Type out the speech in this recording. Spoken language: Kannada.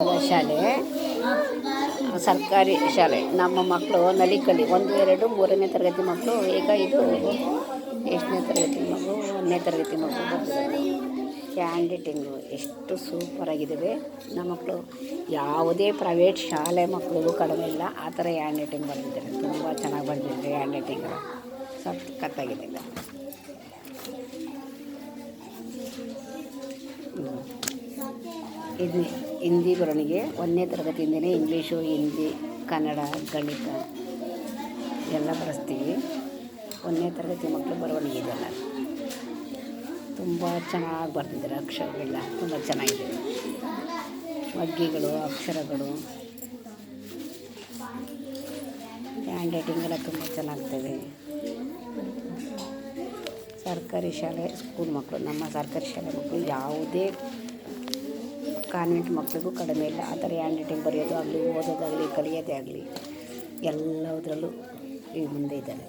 ಶಾಲೆ ಸರ್ಕಾರಿ ಶಾಲೆ. ನಮ್ಮ ಮಕ್ಕಳು ನಲಿಕಲಿ 1, 2, 3ನೇ ತರಗತಿ ಮಕ್ಕಳು. ಈಗ ಇದು ಎಷ್ಟನೇ ತರಗತಿ ಮಗು? 1ನೇ ತರಗತಿ ಮಗು ಬರ್ತಿದ್ದಾರೆ. ಹ್ಯಾಂಡ್ ರೈಟಿಂಗು ಎಷ್ಟು ಸೂಪರಾಗಿದ್ದಾವೆ. ನಮ್ಮ ಮಕ್ಕಳು ಯಾವುದೇ ಪ್ರೈವೇಟ್ ಶಾಲೆ ಮಕ್ಕಳಿಗೂ ಕಡಿಮೆ ಇಲ್ಲ, ಆ ಥರ ಹ್ಯಾಂಡ್ ರೈಟಿಂಗ್ ಬರ್ತಿದ್ದಾರೆ. ತುಂಬ ಚೆನ್ನಾಗಿ ಬರ್ತಿದ್ದಾರೆ ಹ್ಯಾಂಡ್ ರೈಟಿಂಗ್, ಸಖತ್ತಾಗಿದೆ. ಇದು ಹಿಂದಿ ಬರವಣಿಗೆ 1ನೇ ತರಗತಿಯಿಂದಲೇ ಇಂಗ್ಲೀಷು, ಹಿಂದಿ, ಕನ್ನಡ, ಗಣಿತ ಎಲ್ಲ ಬರೆಸ್ತೀವಿ. 1ನೇ ತರಗತಿ ಮಕ್ಕಳು ಬರವಣಿಗೆ ಇದೆಲ್ಲ ತುಂಬ ಚೆನ್ನಾಗಿ ಬರ್ತಿದ್ದಾರೆ. ಅಕ್ಷರಗಳೆಲ್ಲ ತುಂಬ ಚೆನ್ನಾಗಿದೆ. ಮಗ್ಗಿಗಳು, ಅಕ್ಷರಗಳು, ಹ್ಯಾಂಡ್ ರೈಟಿಂಗ್ ಎಲ್ಲ ತುಂಬ ಚೆನ್ನಾಗ್ತವೆ. ಸರ್ಕಾರಿ ಶಾಲೆ ಸ್ಕೂಲ್ ಮಕ್ಕಳು, ನಮ್ಮ ಸರ್ಕಾರಿ ಶಾಲೆ ಮಕ್ಕಳು ಯಾವುದೇ ಕಾನ್ವೆಂಟ್ ಮಕ್ಕಳಿಗೂ ಕಡಿಮೆ ಇಲ್ಲ. ಆ ಥರ ಹ್ಯಾಂಡ್ ರೈಟಿಂಗ್ ಬರೆಯೋದು ಆಗಲಿ, ಓದೋದಾಗಲಿ, ಕಲಿಯೋದೇ ಆಗಲಿ ಎಲ್ಲದರಲ್ಲೂ ಈ ಮುಂದೆ ಇದ್ದಾರೆ.